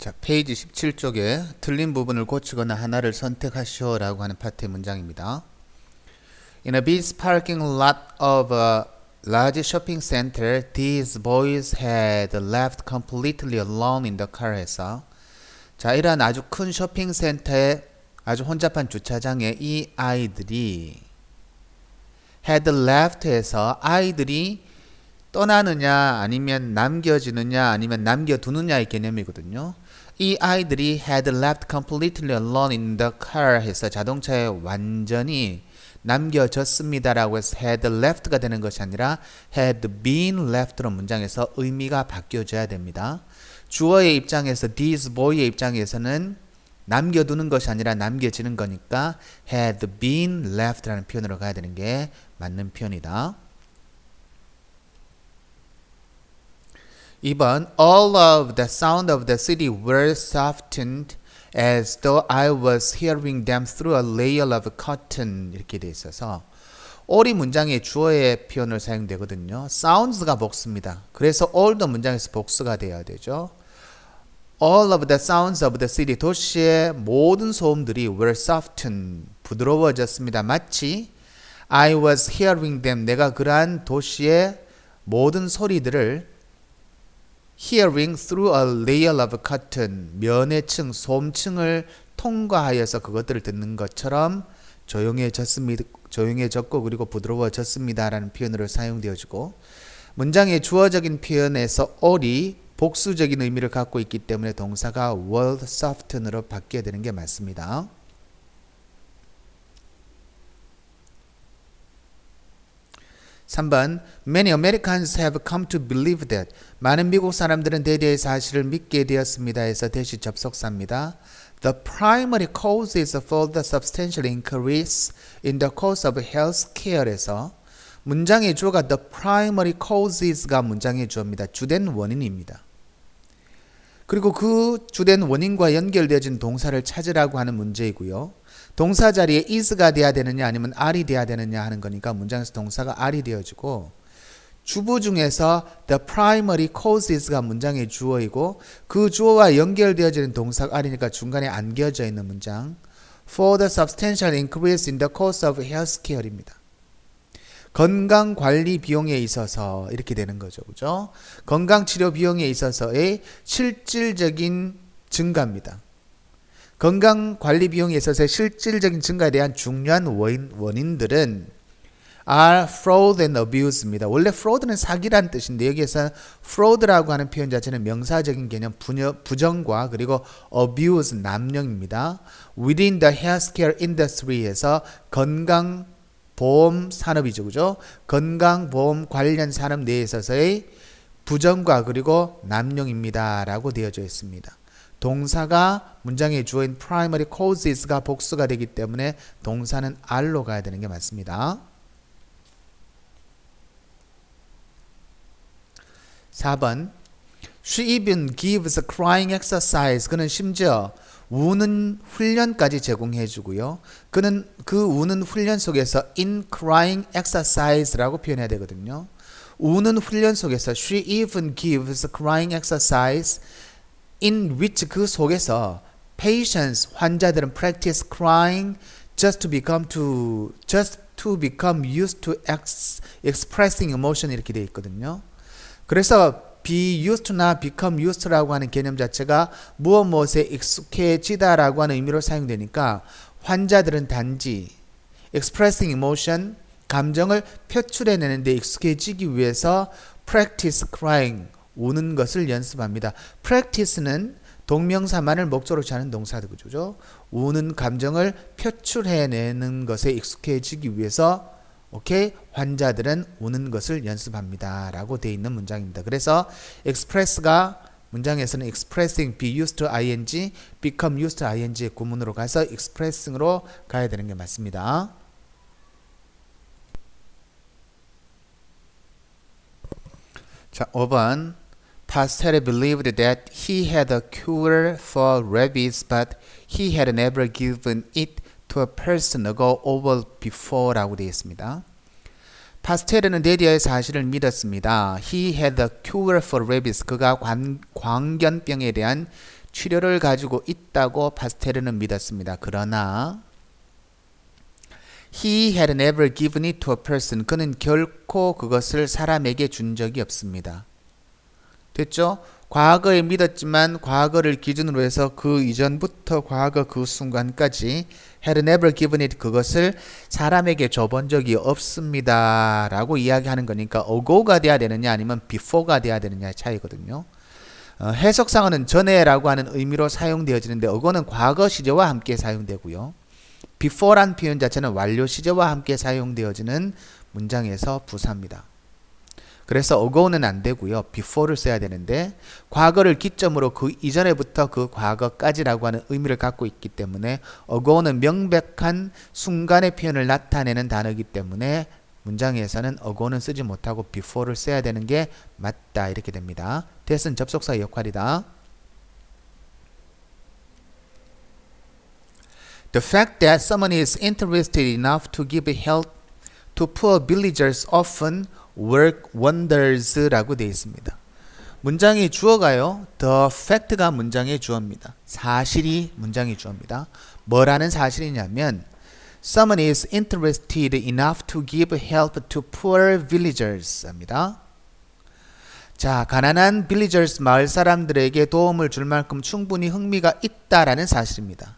자, 페이지 17쪽에 틀린 부분을 고치거나 하나를 선택하시오라고 하는 파트의 문장입니다. In a busy parking lot of a large shopping center, these boys had left completely alone in the car 해서 자, 이러한 아주 큰 쇼핑센터의 아주 혼잡한 주차장에 이 아이들이 had left 해서 아이들이 떠나느냐 아니면 남겨지느냐 아니면 남겨두느냐의 개념이거든요. 이 아이들이 had left completely alone in the car 해서 자동차에 완전히 남겨졌습니다라고 해서 had left가 되는 것이 아니라 had been left로 문장에서 의미가 바뀌어져야 됩니다. 주어의 입장에서 this boy의 입장에서는 남겨두는 것이 아니라 남겨지는 거니까 had been left라는 표현으로 가야 되는 게 맞는 표현이다. 2번 All of the sound of the city were softened as though I was hearing them through a layer of cotton 이렇게 돼 있어서 all이 문장에 주어의 표현을 사용되거든요. sounds가 복수입니다. 그래서 all도 문장에서 복수가 되어야 되죠. All of the sounds of the city 도시의 모든 소음들이 were softened 부드러워졌습니다. 마치 I was hearing them 내가 그러한 도시의 모든 소리들을 hearing through a layer of cotton 면의 층, 솜층을 통과하여서 그것들을 듣는 것처럼 조용해졌고 그리고 부드러워졌습니다 라는 표현으로 사용되어지고 문장의 주어적인 표현에서 all이 복수적인 의미를 갖고 있기 때문에 동사가 were softened으로 바뀌어야 되는 게 맞습니다. (3번) Many Americans have come to believe that 많은 미국 사람들은 대대의 사실을 믿게 되었습니다 해서 대시 접속사입니다. The primary causes for the substantial increase in the cost of health care에서 문장의 주어가 the primary causes가 문장의 주어입니다. 주된 원인입니다. 그리고 그 주된 원인과 연결되어진 동사를 찾으라고 하는 문제이고요. 동사 자리에 is가 돼야 되느냐 아니면 are이 돼야 되느냐 하는 거니까 문장에서 동사가 are이 되어지고 주부 중에서 the primary causes가 문장의 주어이고 그 주어와 연결되어지는 동사가 are이니까 중간에 안겨져 있는 문장 for the substantial increase in the cost of health care입니다. 건강관리 비용에 있어서 이렇게 되는 거죠. 그죠? 건강치료 비용에 있어서의 실질적인 증가입니다. 건강관리 비용에 있어서의 실질적인 증가에 대한 중요한 원인들은 are fraud and abuse입니다. 원래 fraud는 사기란 뜻인데 여기에서 fraud라고 하는 표현 자체는 명사적인 개념 부정과 그리고 abuse 남용입니다. within the healthcare industry에서 건강보험 산업이죠. 그죠? 건강보험 관련 산업 내에 있어서의 부정과 그리고 남용입니다. 라고 되어져 있습니다. 동사가 문장의 주어인 primary causes가 복수가 되기 때문에 동사는 are로 가야 되는 게 맞습니다. 4번 She even gives a crying exercise. 그는 심지어 우는 훈련까지 제공해 주고요. 그는 그 우는 훈련 속에서 in crying exercise라고 표현해야 되거든요. 우는 훈련 속에서 she even gives a crying exercise in which 그 속에서 patients 환자들은 practice crying just to become used to expressing emotion 이렇게 되어 있거든요. 그래서 be used to나 become used to라고 하는 개념 자체가 무엇에 익숙해지다라고 하는 의미로 사용되니까 환자들은 단지 expressing emotion 감정을 표출해내는데 익숙해지기 위해서 practice crying 우는 것을 연습합니다. practice는 동명사만을 목적으로 하는 동사죠. 우는 감정을 표출해내는 것에 익숙해지기 위해서 환자들은 우는 것을 연습합니다. 라고 되어 있는 문장입니다. 그래서 express가 문장에서는 expressing, be used to ing, become used to ing의 구문으로 가서 expressing으로 가야 되는 게 맞습니다. 자, 5번 Pasteur believed that he had a cure for rabies, but he had never given it to a person ago over before 라고 되어 있습니다. 파스테르는 네디아의 사실을 믿었습니다. He had a cure for rabies. 그가 광견병에 대한 치료를 가지고 있다고 파스텔은 믿었습니다. 그러나 He had never given it to a person. 그는 결코 그것을 사람에게 준 적이 없습니다. 됐죠? 과거에 믿었지만 과거를 기준으로 해서 그 이전부터 과거 그 순간까지 had never given it 그것을 사람에게 줘본 적이 없습니다 라고 이야기하는 거니까 ago가 돼야 되느냐 아니면 before가 돼야 되느냐의 차이거든요. 해석상은 전에 라고 하는 의미로 사용되어지는데 ago는 과거 시제와 함께 사용되고요. before란 표현 자체는 완료 시제와 함께 사용되어지는 문장에서 부사입니다. 그래서 ago는 안 되고요. before를 써야 되는데 과거를 기점으로 그 이전에부터 그 과거까지라고 하는 의미를 갖고 있기 때문에 ago는 명백한 순간의 표현을 나타내는 단어이기 때문에 문장에서는 ago는 쓰지 못하고 before를 써야 되는 게 맞다 이렇게 됩니다. that은 접속사의 역할이다. The fact that someone is interested enough to give help to poor villagers often work wonders 라고 되어 있습니다. 문장의 주어가요. The fact가 문장의 주어입니다. 사실이 문장의 주어입니다. 뭐라는 사실이냐면 Someone is interested enough to give help to poor villagers 합니다. 자, 가난한 villagers 마을 사람들에게 도움을 줄 만큼 충분히 흥미가 있다라는 사실입니다.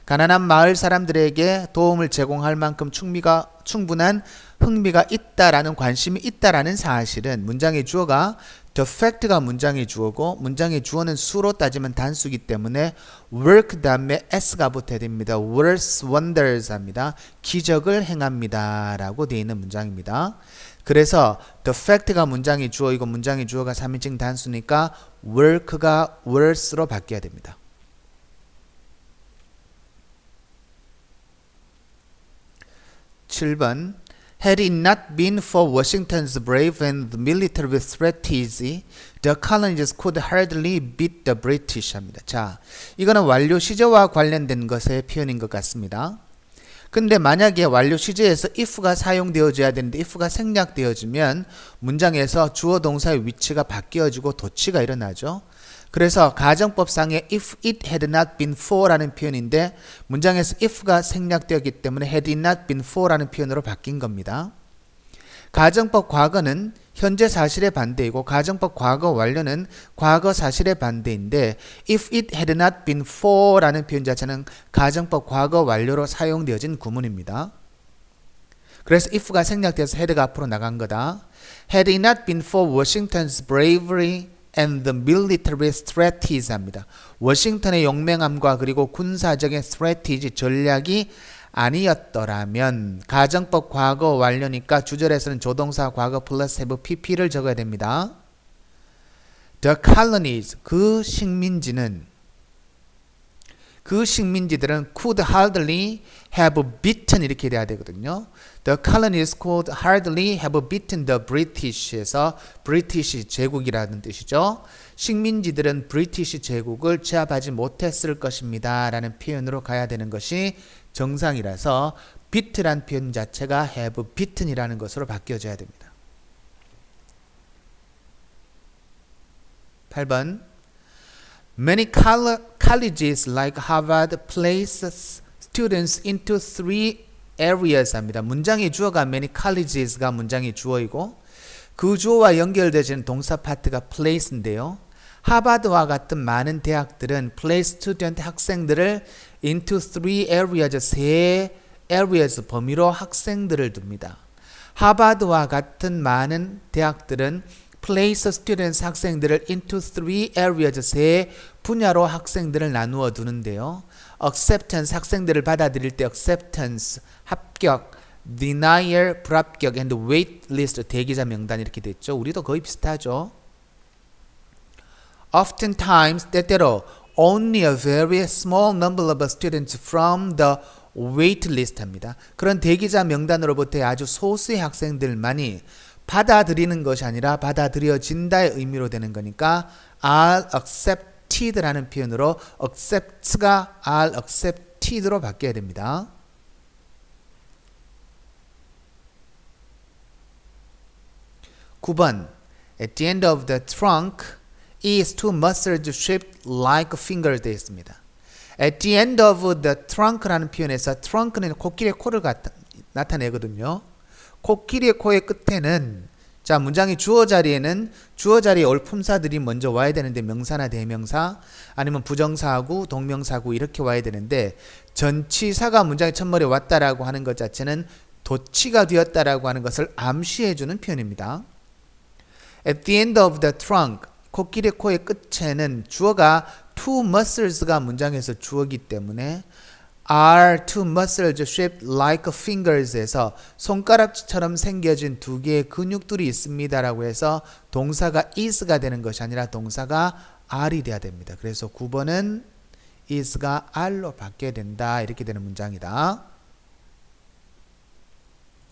가난한 마을 사람들에게 도움을 제공할 만큼 충분한 흥미가 있다라는 관심이 있다라는 사실은 문장의 주어가 the fact가 문장의 주어고 문장의 주어는 수로 따지면 단수이기 때문에 work 다음에 s가 붙어야 됩니다. works wonders 합니다. 기적을 행합니다 라고 되어 있는 문장입니다. 그래서 the fact가 문장의 주어이고 문장의 주어가 3인칭 단수니까 work가 works로 바뀌어야 됩니다. 7번 Had it not been for Washington's brave and military strategy, the colonies could hardly beat the British 합니다. 자, 이거는 완료 시제와 관련된 것의 표현인 것 같습니다. 근데 만약에 완료 시제에서 if가 사용되어져야 되는데 if가 생략되어지면 문장에서 주어 동사의 위치가 바뀌어지고 도치가 일어나죠. 그래서 가정법상의 if it had not been for라는 표현인데 문장에서 if가 생략되었기 때문에 had it not been for라는 표현으로 바뀐 겁니다. 가정법 과거는 현재 사실의 반대이고 가정법 과거 완료는 과거 사실의 반대인데 if it had not been for라는 표현 자체는 가정법 과거 완료로 사용되어진 구문입니다. 그래서 if가 생략돼서 had가 앞으로 나간 거다. Had it not been for Washington's bravery and the military strategies 합니다. 워싱턴의 용맹함과 그리고 군사적인 strategy 전략이 아니었더라면 가정법 과거 완료니까 주절에서는 조동사 과거 플러스 have pp를 적어야 됩니다. The colonies 그 식민지들은 could hardly have beaten 이렇게 돼야 되거든요. The colonies could hardly have beaten the British에서 British 제국이라는 뜻이죠. 식민지들은 브리티시 제국을 제압하지 못했을 것입니다 라는 표현으로 가야 되는 것이 정상이라서 beat란 표현 자체가 have beaten이라는 것으로 바뀌어져야 됩니다. 8번 Many colleges like Harvard place students into three areas 합니다. 문장의 주어가 many colleges가 문장의 주어이고 그 주어와 연결되어지는 동사 파트가 place인데요. 하버드와 같은 많은 대학들은 place student 학생들을 into three areas 세 areas 범위로 학생들을 둡니다. 하버드와 같은 많은 대학들은 place students 학생들을 into three areas 세 분야로 학생들을 나누어 두는데요. acceptance 학생들을 받아들일 때 acceptance 합격, denial 불합격 and wait list 대기자 명단 이렇게 됐죠. 우리도 거의 비슷하죠. oftentimes 때때로 only a very small number of students from the wait list 합니다. 그런 대기자 명단으로부터 아주 소수의 학생들만이 받아들이는 것이 아니라 받아들여진다의 의미로 되는 거니까 are accepted라는 표현으로 accept가 are accepted로 바뀌어야 됩니다. 9번 At the end of the trunk is two muscles shaped like fingers 되어 있습니다. At the end of the trunk라는 표현에서 trunk는 코끼리의 코를 나타내거든요. 코끼리의 코의 끝에는 자 문장의 주어 자리에는 주어 자리에 올 품사들이 먼저 와야 되는데 명사나 대명사 아니면 부정사하고 동명사하고 이렇게 와야 되는데 전치사가 문장의 첫머리에 왔다라고 하는 것 자체는 도치가 되었다라고 하는 것을 암시해주는 표현입니다. At the end of the trunk 코끼리 코의 끝에는 주어가 two muscles가 문장에서 주어기 때문에 are two muscles shaped like fingers에서 손가락처럼 생겨진 두 개의 근육들이 있습니다라고 해서 동사가 is가 되는 것이 아니라 동사가 are이 돼야 됩니다. 그래서 9번은 is가 are로 바뀌어야 된다 이렇게 되는 문장이다.